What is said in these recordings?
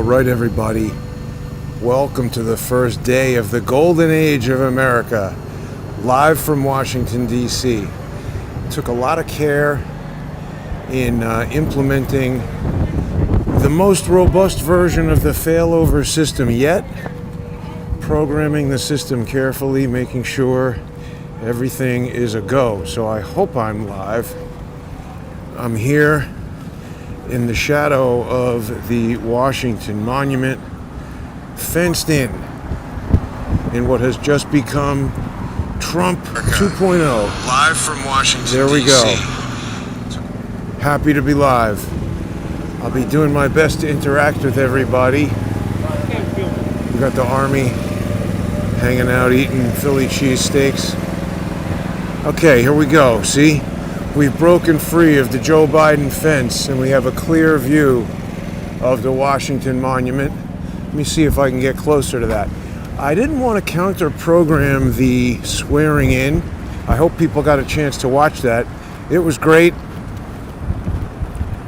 All right, everybody. Welcome to the first day of the golden age of America, live from Washington, D.C. Took a lot of care in implementing the most robust version of the failover system yet, programming the system carefully, making sure everything is a go. So I hope I'm live. I'm here in the shadow of the Washington Monument, fenced in what has just become Trump 2.0. Live from Washington, There we D.C. go. Happy to be live. I'll be doing my best to interact with everybody. We got the army hanging out eating Philly cheesesteaks. Okay, here we go. See? We've broken free of the Joe Biden fence and we have a clear view of the Washington Monument. Let me see if I can get closer to that. I didn't want to counter-program the swearing in. I hope people got a chance to watch that. It was great.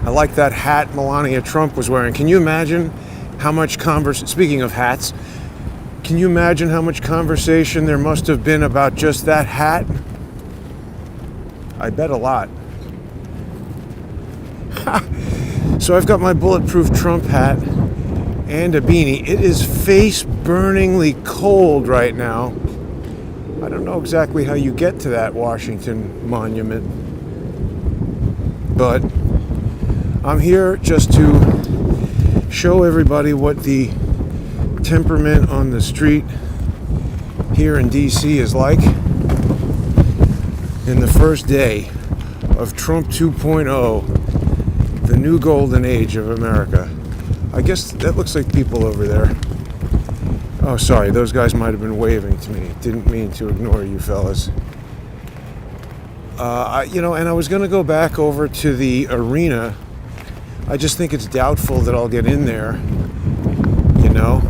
I like that hat Melania Trump was wearing. Can you imagine how much speaking of hats, can you imagine how much conversation there must have been about just that hat? I bet a lot. So I've got my bulletproof Trump hat and a beanie. It is face-burningly cold right now. I don't know exactly how you get to that Washington Monument, but I'm here just to show everybody what the temperament on the street here in DC is like in the first day of Trump 2.0, the new golden age of America. I guess that looks like people over there. Oh, sorry, those guys might have been waving to me. Didn't mean to ignore you fellas. And I was going to go back over to the arena. I just think it's doubtful that I'll get in there, you know.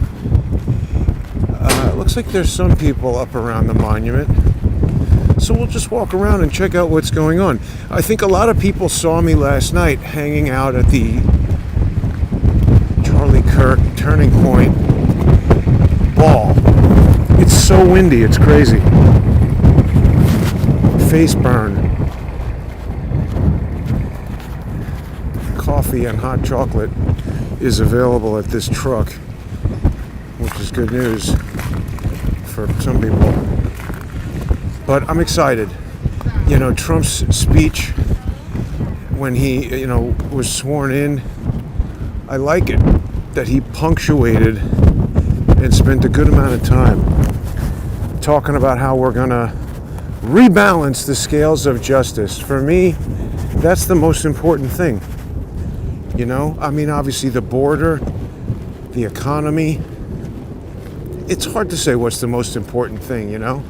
It looks like there's some people up around the monument. So we'll just walk around and check out what's going on. I think a lot of people saw me last night hanging out at the Charlie Kirk Turning Point ball. It's so windy, it's crazy. Face burn. Coffee and hot chocolate is available at this truck, which is good news for some people. But I'm excited. You know, Trump's speech when he, was sworn in, I like it that he punctuated and spent a good amount of time talking about how we're going to rebalance the scales of justice. For me, that's the most important thing. You know, I mean, obviously the border, the economy, it's hard to say what's the most important thing, you know?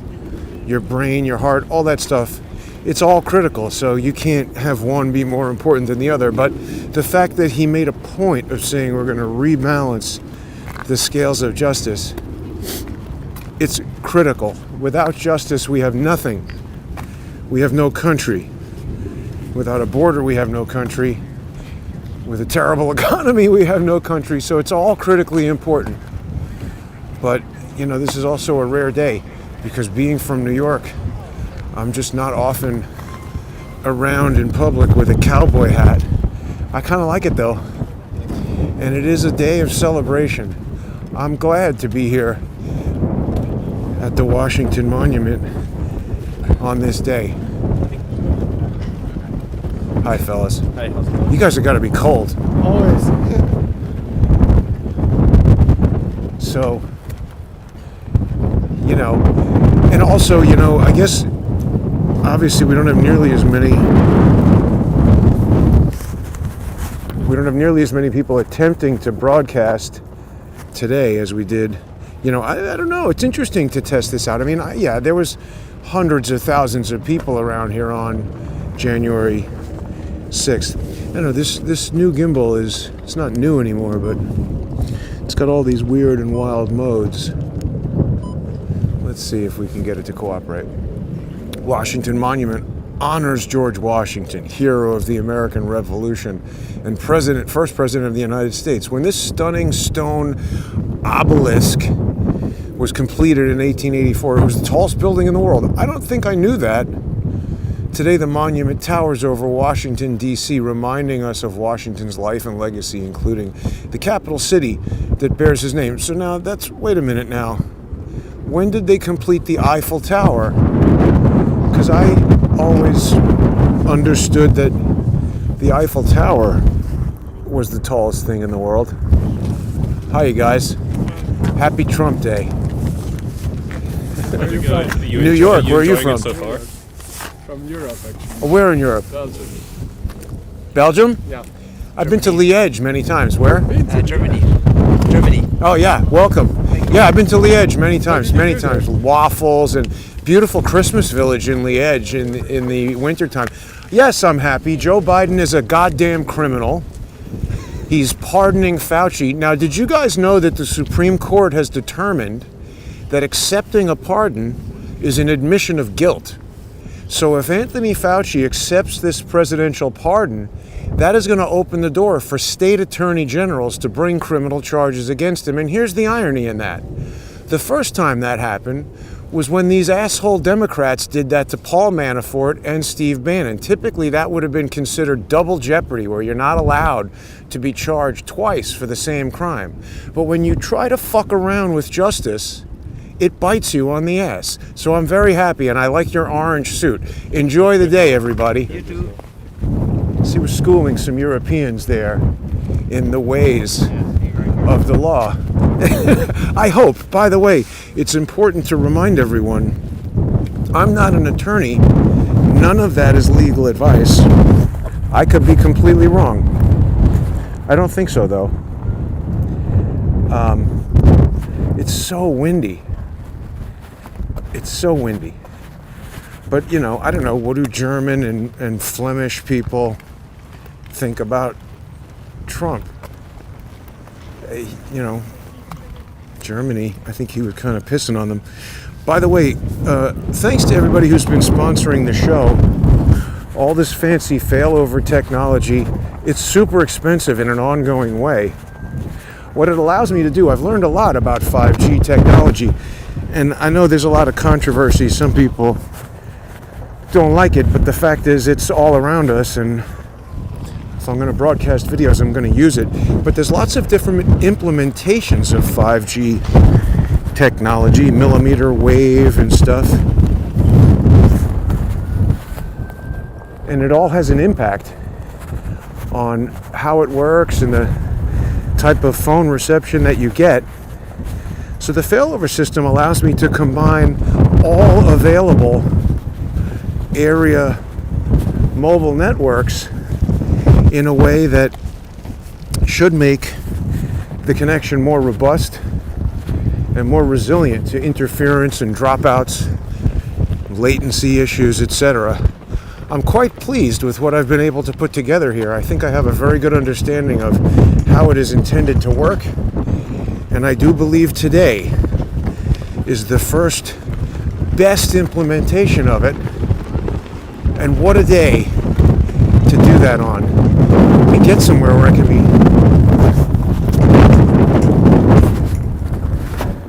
Your brain, your heart, all that stuff, it's all critical, so you can't have one be more important than the other. But the fact that he made a point of saying we're going to rebalance the scales of justice, it's critical. Without justice, we have nothing. We have no country. Without a border, we have no country. With a terrible economy, we have no country. So it's all critically important. But, this is also a rare day. Because being from New York, I'm just not often around in public with a cowboy hat. I kind of like it though. And it is a day of celebration. I'm glad to be here at the Washington Monument on this day. Hi, fellas. Hey. You guys have got to be cold. Always. So, and also, I guess, obviously we don't have nearly as many people attempting to broadcast today as we did. I don't know. It's interesting to test this out. I mean, there was hundreds of thousands of people around here on January 6th. I don't know, this new gimbal it's not new anymore, but it's got all these weird and wild modes. Let's see if we can get it to cooperate. Washington Monument honors George Washington, hero of the American Revolution and first president of the United States. When this stunning stone obelisk was completed in 1884, it was the tallest building in the world. I don't think I knew that. Today, the monument towers over Washington, D.C., reminding us of Washington's life and legacy, including the capital city that bears his name. So now wait a minute now. When did they complete the Eiffel Tower? Because I always understood that the Eiffel Tower was the tallest thing in the world. Hi, you guys. Happy Trump Day. Where are you from? New York. Where are you from? So far? From Europe, actually. Oh, where in Europe? Belgium. Belgium? Yeah. I've been to Liège many times. Where? Germany. Germany. Oh, yeah. Welcome. Yeah, I've been to Liège many times. Waffles and beautiful Christmas village in Liège in the wintertime. Yes, I'm happy. Joe Biden is a goddamn criminal. He's pardoning Fauci. Now, did you guys know that the Supreme Court has determined that accepting a pardon is an admission of guilt? So if Anthony Fauci accepts this presidential pardon, that is going to open the door for state attorney generals to bring criminal charges against him. And here's the irony in that. The first time that happened was when these asshole Democrats did that to Paul Manafort and Steve Bannon. Typically, that would have been considered double jeopardy, where you're not allowed to be charged twice for the same crime. But when you try to fuck around with justice, it bites you on the ass. So I'm very happy, and I like your orange suit. Enjoy the day, everybody. You too. See, we're schooling some Europeans there in the ways of the law. I hope. By the way, it's important to remind everyone, I'm not an attorney. None of that is legal advice. I could be completely wrong. I don't think so, though. It's so windy. It's so windy. But, you know, I don't know, what do German and Flemish people think about Trump? You know, Germany, I think he was kind of pissing on them. By the way, thanks to everybody who's been sponsoring the show. All this fancy failover technology, it's super expensive in an ongoing way. What it allows me to do, I've learned a lot about 5G technology, and I know there's a lot of controversy. Some people don't like it, but the fact is it's all around us, and if I'm going to broadcast videos, I'm going to use it. But there's lots of different implementations of 5G technology, millimeter wave and stuff. And it all has an impact on how it works and the type of phone reception that you get. So the failover system allows me to combine all available area mobile networks in a way that should make the connection more robust and more resilient to interference and dropouts, latency issues, etc. I'm quite pleased with what I've been able to put together here. I think I have a very good understanding of how it is intended to work, and I do believe today is the first best implementation of it. And what a day to do that on. Let me get somewhere where I can be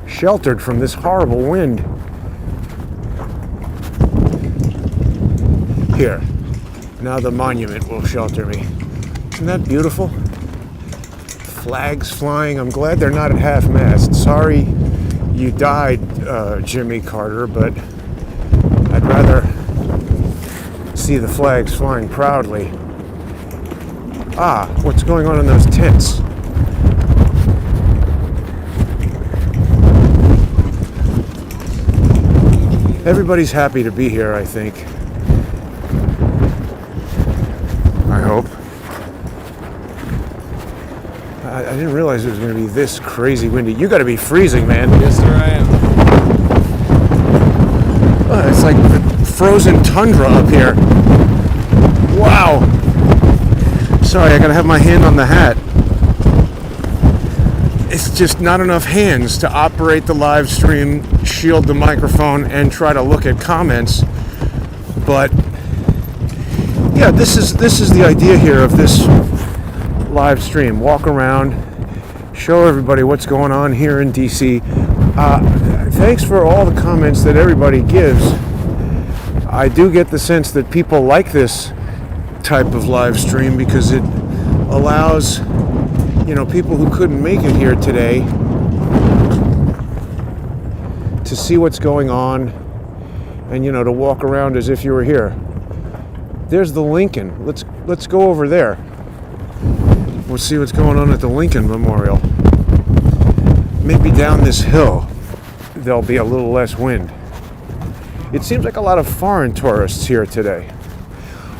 sheltered from this horrible wind. Here. Now the monument will shelter me. Isn't that beautiful? Flags flying. I'm glad they're not at half-mast. Sorry you died, Jimmy Carter, but I'd rather see the flags flying proudly. Ah, what's going on in those tents? Everybody's happy to be here, I think. I hope. I didn't realize it was going to be this crazy windy. You got to be freezing, man. Yes, sir, I am. It's like the frozen tundra up here. Wow. Sorry, I got to have my hand on the hat. It's just not enough hands to operate the live stream, shield the microphone, and try to look at comments. But yeah, this is the idea here of this live stream. Walk around, show everybody what's going on here in DC. Thanks for all the comments that everybody gives. I do get the sense that people like this type of live stream because it allows, people who couldn't make it here today to see what's going on and, to walk around as if you were here. There's the Lincoln. Let's go over there. We'll see what's going on at the Lincoln Memorial. Maybe down this hill there'll be a little less wind. It seems like a lot of foreign tourists here today.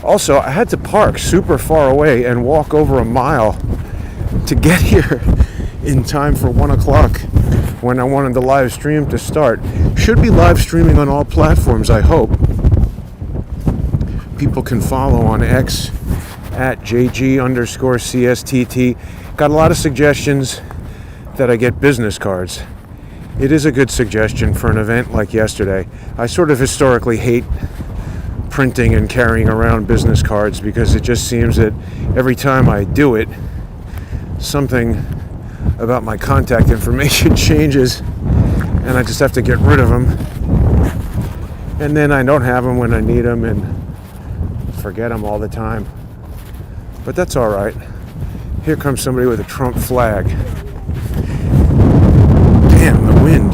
Also, I had to park super far away and walk over a mile to get here in time for 1 o'clock when I wanted the live stream to start. Should be live streaming on all platforms, I hope. People can follow on X at JG_CSTT. Got a lot of suggestions that I get business cards. It is a good suggestion for an event like yesterday. I sort of historically hate printing and carrying around business cards because it just seems that every time I do it, something about my contact information changes and I just have to get rid of them. And then I don't have them when I need them and forget them all the time. But that's all right. Here comes somebody with a Trump flag. Damn, the wind.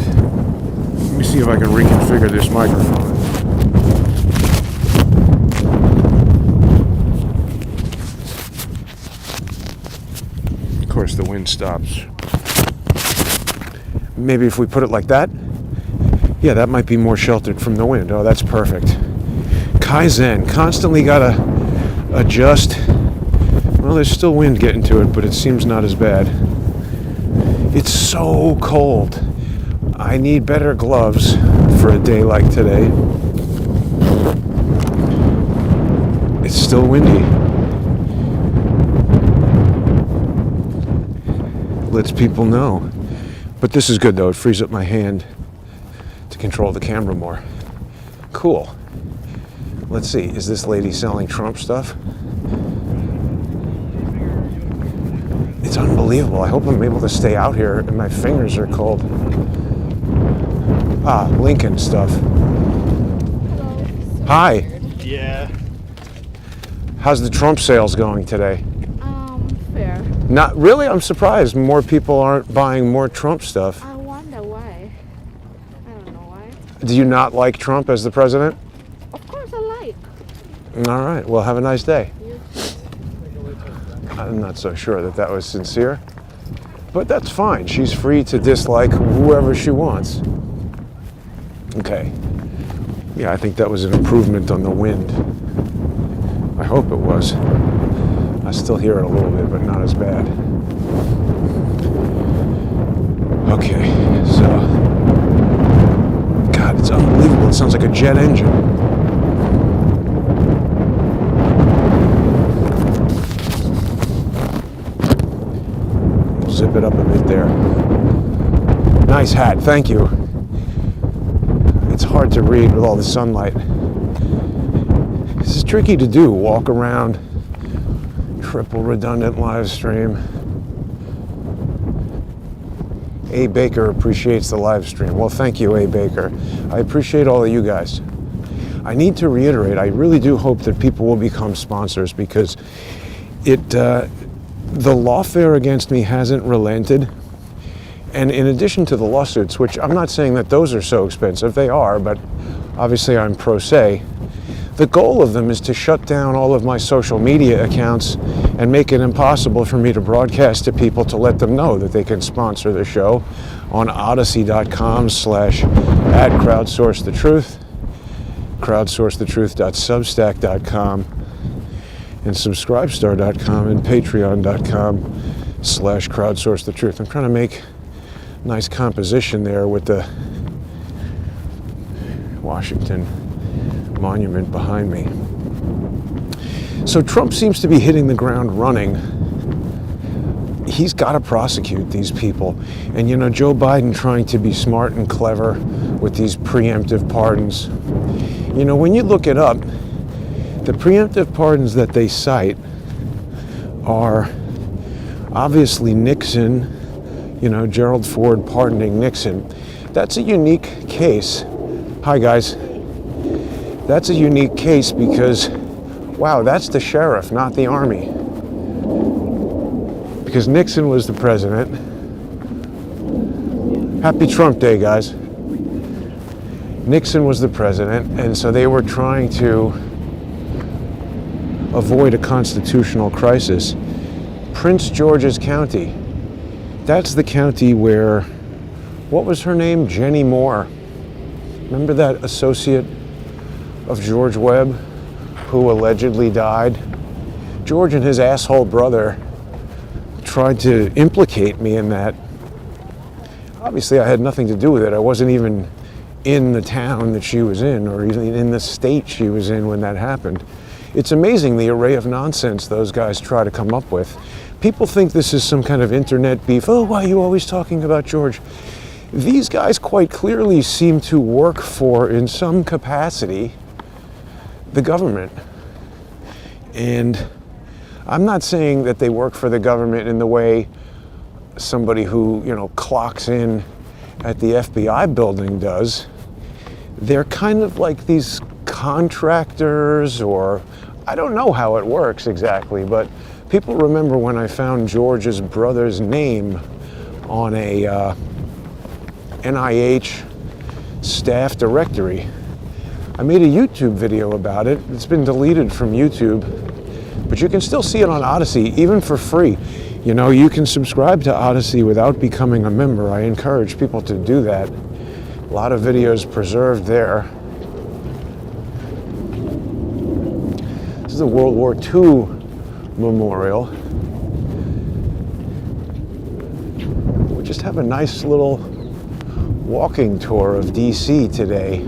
Let me see if I can reconfigure this microphone. Of course, the wind stops. Maybe if we put it like that? Yeah, that might be more sheltered from the wind. Oh, that's perfect. Kaizen. Constantly gotta adjust. Well, there's still wind getting to it, but it seems not as bad. It's so cold. I need better gloves for a day like today. It's still windy. Lets people know. But this is good though, it frees up my hand to control the camera more. Cool. Let's see, is this lady selling Trump stuff? It's unbelievable. I hope I'm able to stay out here and my fingers are cold. Ah, Lincoln stuff. Hi. Yeah. How's the Trump sales going today? Fair. Not really. I'm surprised more people aren't buying more Trump stuff. I wonder why. I don't know why. Do you not like Trump as the president? Of course I like. All right. Well, have a nice day. You. I'm not so sure that was sincere, but that's fine. She's free to dislike whoever she wants. Okay. Yeah, I think that was an improvement on the wind. I hope it was. I still hear it a little bit, but not as bad. Okay, so... God, it's unbelievable. It sounds like a jet engine. We'll zip it up a bit there. Nice hat, thank you. It's hard to read with all the sunlight. This is tricky to do, walk around, triple redundant live stream. A. Baker appreciates the live stream. Well, thank you, A. Baker. I appreciate all of you guys. I need to reiterate, I really do hope that people will become sponsors because the lawfare against me hasn't relented. And in addition to the lawsuits, which I'm not saying that those are so expensive, they are, but obviously I'm pro se. The goal of them is to shut down all of my social media accounts and make it impossible for me to broadcast to people to let them know that they can sponsor the show on odyssey.com/@crowdsourcethetruth, crowdsourcethetruth.substack.com, and subscribestar.com and patreon.com/crowdsourcethetruth. I'm trying to make nice composition there with the Washington Monument behind me. So Trump seems to be hitting the ground running. He's got to prosecute these people. And Joe Biden trying to be smart and clever with these preemptive pardons. When you look it up, The preemptive pardons that they cite are obviously Nixon, Gerald Ford pardoning Nixon. That's a unique case. Hi, guys. That's a unique case because, wow, that's the sheriff, not the army. Because Nixon was the president. Happy Trump Day, guys. Nixon was the president, and so they were trying to avoid a constitutional crisis. Prince George's County. That's the county where, what was her name? Jenny Moore. Remember that associate of George Webb who allegedly died? George and his asshole brother tried to implicate me in that. Obviously, I had nothing to do with it. I wasn't even in the town that she was in, or even in the state she was in when that happened. It's amazing the array of nonsense those guys try to come up with. People think this is some kind of internet beef. Oh, why are you always talking about George? These guys quite clearly seem to work for, in some capacity, the government. And I'm not saying that they work for the government in the way somebody who, clocks in at the FBI building does. They're kind of like these contractors, or I don't know how it works exactly, but people remember when I found George's brother's name on a NIH staff directory. I made a YouTube video about it. It's been deleted from YouTube, but you can still see it on Odyssey, even for free. You can subscribe to Odyssey without becoming a member. I encourage people to do that. A lot of videos preserved there. This is a World War II memorial. We just have a nice little walking tour of DC today.